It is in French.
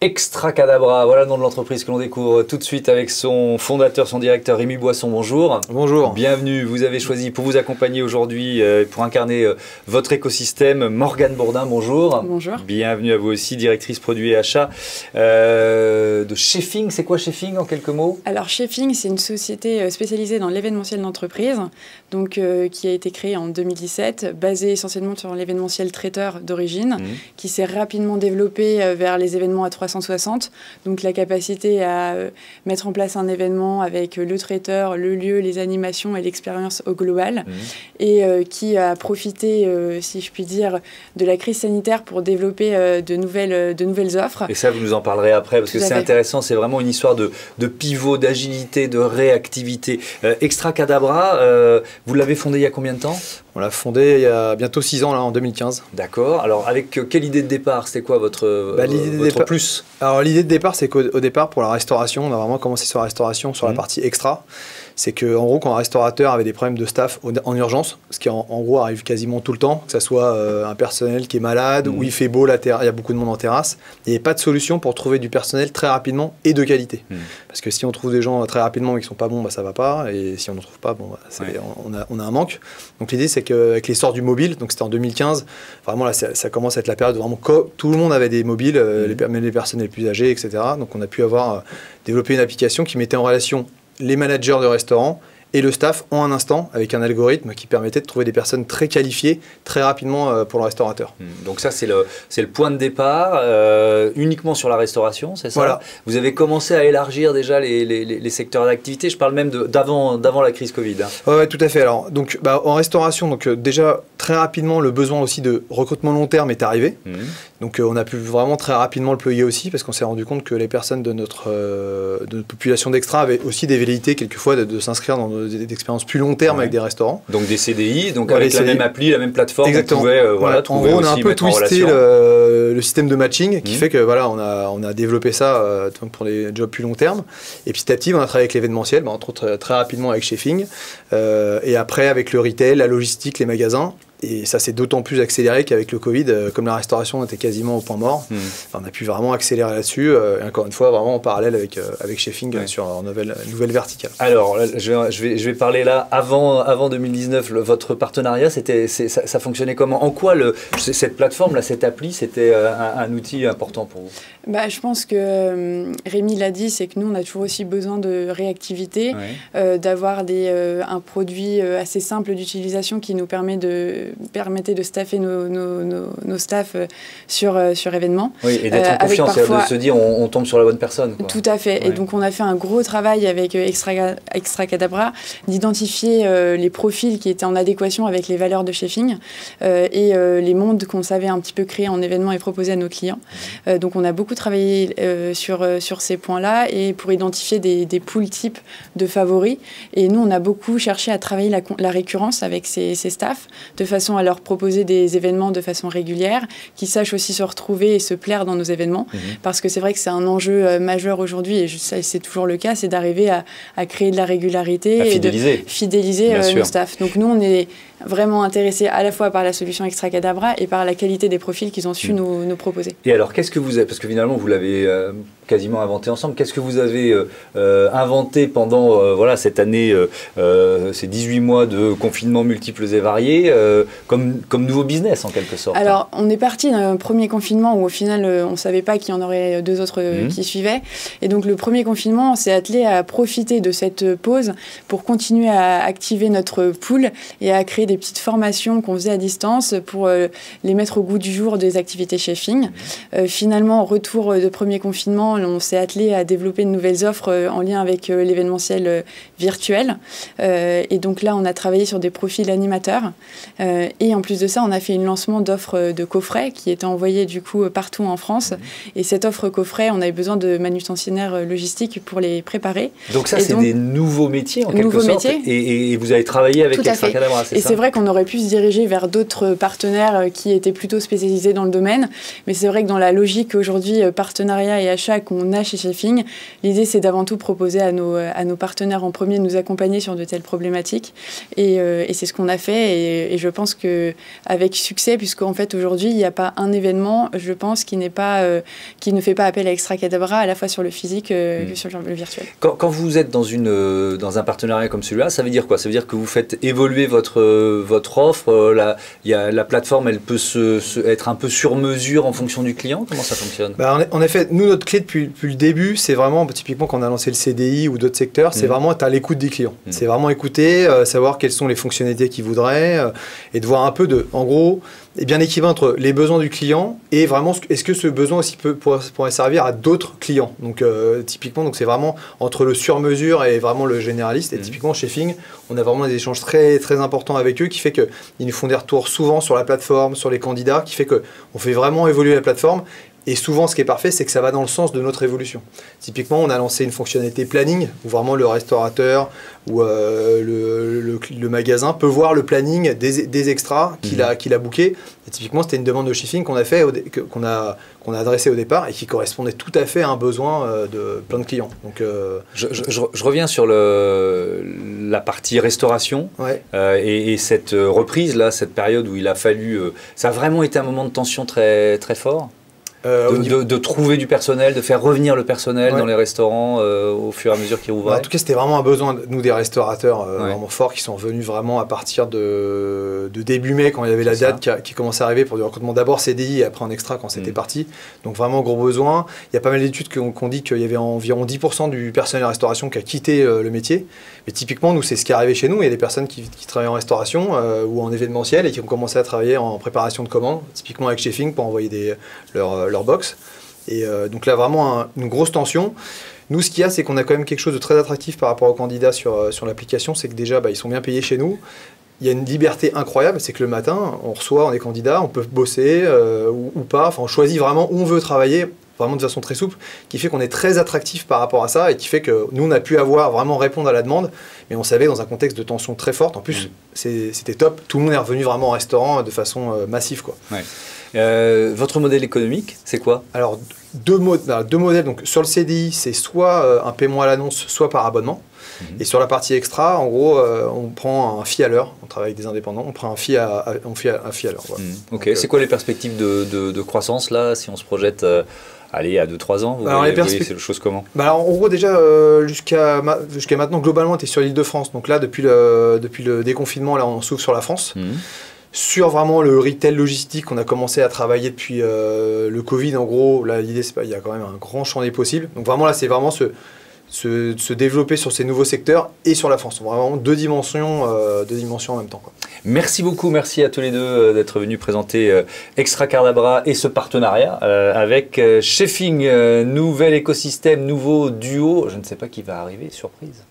Extracadabra, voilà le nom de l'entreprise que l'on découvre tout de suite avec son fondateur, son directeur Rémi Boisson. Bonjour. Bonjour. Bienvenue. Vous avez choisi pour vous accompagner aujourd'hui, pour incarner votre écosystème, Morgane Bourdin. Bonjour. Bonjour. Bienvenue à vous aussi, directrice produit et achat de Chefing. C'est quoi Chefing en quelques mots? Alors Chefing, c'est une société spécialisée dans l'événementiel d'entreprise, donc qui a été créée en 2017, basée essentiellement sur l'événementiel traiteur d'origine, qui s'est rapidement développé vers les événements à 360, donc la capacité à mettre en place un événement avec le traiteur, le lieu, les animations et l'expérience au global, et qui a profité, si je puis dire, de la crise sanitaire pour développer de nouvelles offres. Et ça, vous nous en parlerez après, parce que c'est intéressant, c'est vraiment une histoire de pivot, d'agilité, de réactivité. Extracadabra, vous l'avez fondé il y a combien de temps? On l'a fondé il y a bientôt 6 ans, là, en 2015. D'accord. Alors, avec quelle idée de départ? C'était quoi votre plus? Alors, l'idée de départ, c'est qu'au départ, pour la restauration, on a vraiment commencé sur la restauration, sur la partie extra. C'est qu'en gros, quand un restaurateur avait des problèmes de staff en urgence, ce qui en gros arrive quasiment tout le temps, que ce soit un personnel qui est malade, ou il fait beau, il y a beaucoup de monde en terrasse, il n'y avait pas de solution pour trouver du personnel très rapidement et de qualité. Parce que si on trouve des gens très rapidement et qui ne sont pas bons, bah, ça ne va pas. Et si on n'en trouve pas, bon, bah, on a un manque. Donc l'idée, c'est qu'avec l'essor du mobile, donc c'était en 2015, vraiment là, ça commence à être la période où vraiment tout le monde avait des mobiles, même les personnes les plus âgées, etc. Donc on a pu développer une application qui mettait en relation les managers de restaurants et le staff en un instant avec un algorithme qui permettait de trouver des personnes très qualifiées très rapidement pour le restaurateur. Donc ça, c'est le point de départ, uniquement sur la restauration, c'est ça? Voilà. Vous avez commencé à élargir déjà les secteurs d'activité, je parle même d'avant la crise Covid. Ouais, tout à fait. Alors, donc, en restauration, déjà très rapidement, le besoin aussi de recrutement long terme est arrivé. Donc on a pu vraiment très rapidement le plugger aussi parce qu'on s'est rendu compte que les personnes de notre population d'extra avaient aussi des velléités quelquefois de s'inscrire dans des expériences plus long terme avec des restaurants. Donc des CDI, donc avec la même appli, la même plateforme. Exactement. On pouvait, en gros, on a un peu twisté le système de matching qui fait que voilà, on a développé ça pour des jobs plus long terme. Et petit à petit, on a travaillé avec l'événementiel, entre autres très rapidement avec Chefing, et après avec le retail, la logistique, les magasins. Et ça s'est d'autant plus accéléré qu'avec le Covid, comme la restauration était quasiment au point mort, on a pu vraiment accélérer là-dessus. Et encore une fois, vraiment en parallèle avec Chefing sur une nouvelle verticale. Alors, je vais parler là, avant 2019, votre partenariat, ça fonctionnait comment? En quoi cette plateforme, cette appli, c'était un outil important pour vous? Je pense que Rémi l'a dit, c'est que nous, on a toujours aussi besoin de réactivité, d'avoir un produit assez simple d'utilisation qui nous permettait de staffer nos staffs sur événements. Oui, et d'être en confiance, de se dire on tombe sur la bonne personne. Tout à fait. Ouais. Et donc on a fait un gros travail avec Extracadabra d'identifier les profils qui étaient en adéquation avec les valeurs de Chefing et les mondes qu'on savait un petit peu créer en événements et proposer à nos clients. Donc on a beaucoup travaillé sur ces points-là et pour identifier des pools types de favoris. Et nous, on a beaucoup cherché à travailler la récurrence avec ces staffs de façon à leur proposer des événements de façon régulière, qui sachent aussi se retrouver et se plaire dans nos événements. Parce que c'est vrai que c'est un enjeu majeur aujourd'hui, et c'est toujours le cas, c'est d'arriver à créer de la régularité et de fidéliser nos staffs. Donc nous, on est vraiment intéressés à la fois par la solution Extracadabra et par la qualité des profils qu'ils ont su nous proposer. Et alors, qu'est-ce que vous avez, parce que finalement, vous l'avez quasiment inventé ensemble, qu'est-ce que vous avez inventé pendant cette année, ces 18 mois de confinement multiples et variés, comme nouveau business en quelque sorte? Alors, on est parti d'un premier confinement où au final, on ne savait pas qu'il y en aurait deux autres qui suivaient. Et donc, le premier confinement, on s'est attelé à profiter de cette pause pour continuer à activer notre pool et à créer des petites formations qu'on faisait à distance pour les mettre au goût du jour des activités Chefing. Finalement, au retour de premier confinement, on s'est attelé à développer de nouvelles offres en lien avec l'événementiel virtuel. Et donc là, on a travaillé sur des profils animateurs. Et en plus de ça, on a fait un lancement d'offres de coffrets qui étaient envoyés du coup partout en France. Et cette offre coffret, on avait besoin de manutentionnaires logistiques pour les préparer. Donc ça, c'est des nouveaux métiers en quelque sorte. Et vous avez travaillé avec Extracadabra, c'est ça? C'est vrai qu'on aurait pu se diriger vers d'autres partenaires qui étaient plutôt spécialisés dans le domaine. Mais c'est vrai que dans la logique aujourd'hui, partenariat et achat qu'on a chez Chefing. L'idée, c'est d'avant tout proposer à nos partenaires en premier de nous accompagner sur de telles problématiques. Et c'est ce qu'on a fait. Et je pense qu'avec succès, puisqu'en fait, aujourd'hui, il n'y a pas un événement, je pense, qui ne fait pas appel à Extracadabra, à la fois sur le physique que sur le virtuel. Quand vous êtes dans un partenariat comme celui-là, ça veut dire quoi? Ça veut dire que vous faites évoluer votre offre, la plateforme, elle peut être un peu sur mesure en fonction du client? Comment ça fonctionne? En effet, nous, notre clé depuis le début, c'est vraiment, typiquement quand on a lancé le CDI ou d'autres secteurs, c'est vraiment être à l'écoute des clients. C'est vraiment écouter, savoir quelles sont les fonctionnalités qu'ils voudraient et de voir un peu en gros, et bien équilibré entre les besoins du client et vraiment est-ce que ce besoin aussi pourrait servir à d'autres clients. Donc typiquement, c'est vraiment entre le sur-mesure et vraiment le généraliste. Et typiquement chez Chefing, on a vraiment des échanges très, très importants avec eux qui fait qu'ils nous font des retours souvent sur la plateforme, sur les candidats, qui fait qu'on fait vraiment évoluer la plateforme. Et souvent, ce qui est parfait, c'est que ça va dans le sens de notre évolution. Typiquement, on a lancé une fonctionnalité planning, où vraiment le restaurateur ou le magasin peut voir le planning des extras qu'il a booké. Et typiquement, c'était une demande de Chefing qu'on a adressée au départ et qui correspondait tout à fait à un besoin de plein de clients. Donc, je reviens sur la partie restauration et cette reprise, là, cette période où il a fallu... ça a vraiment été un moment de tension très, très fort. De trouver du personnel, de faire revenir le personnel dans les restaurants au fur et à mesure qu'ils rouvraient. En tout cas, c'était vraiment un besoin, nous, des restaurateurs vraiment forts qui sont venus vraiment à partir de début mai, quand il y avait la date qui commençait à arriver pour du recrutement d'abord CDI et après en extra quand c'était parti. Donc vraiment gros besoin. Il y a pas mal d'études qui ont dit qu'il y avait environ 10% du personnel de restauration qui a quitté le métier. Mais typiquement, nous, c'est ce qui est arrivé chez nous. Il y a des personnes qui travaillent en restauration ou en événementiel et qui ont commencé à travailler en préparation de commandes, typiquement avec Chefing pour envoyer leur box. Et donc là, vraiment une grosse tension. Nous, ce qu'il y a, c'est qu'on a quand même quelque chose de très attractif par rapport aux candidats sur l'application. C'est que déjà, ils sont bien payés chez nous. Il y a une liberté incroyable, c'est que le matin, on est candidat, on peut bosser ou pas. Enfin, on choisit vraiment où on veut travailler, vraiment de façon très souple, qui fait qu'on est très attractif par rapport à ça et qui fait que nous, on a pu vraiment répondre à la demande, mais on savait dans un contexte de tension très forte. En plus, c'était top. Tout le monde est revenu vraiment au restaurant de façon massive, quoi. Ouais. Votre modèle économique, c'est quoi? Alors, deux modèles. Donc, sur le CDI, c'est soit un paiement à l'annonce, soit par abonnement. Et sur la partie extra, en gros, on prend un fee à l'heure. On travaille avec des indépendants. On prend un fee à l'heure. Voilà. Ok. C'est quoi les perspectives de croissance là, si on se projette allez, à 2-3 ans, vous voyez les choses comment? Alors, en gros, déjà, jusqu'à maintenant, globalement, on était sur l'Île-de-France. Donc là, depuis le déconfinement, là, on s'ouvre sur la France. Sur vraiment le retail logistique, on a commencé à travailler depuis le Covid. En gros, là, l'idée, c'est il y a quand même un grand champ des possibles. Donc vraiment, là, c'est vraiment se développer sur ces nouveaux secteurs et sur la France. Donc vraiment deux dimensions en même temps, quoi. Merci beaucoup, merci à tous les deux d'être venus présenter Extracadabra et ce partenariat avec Chefing, nouvel écosystème, nouveau duo. Je ne sais pas qui va arriver, surprise.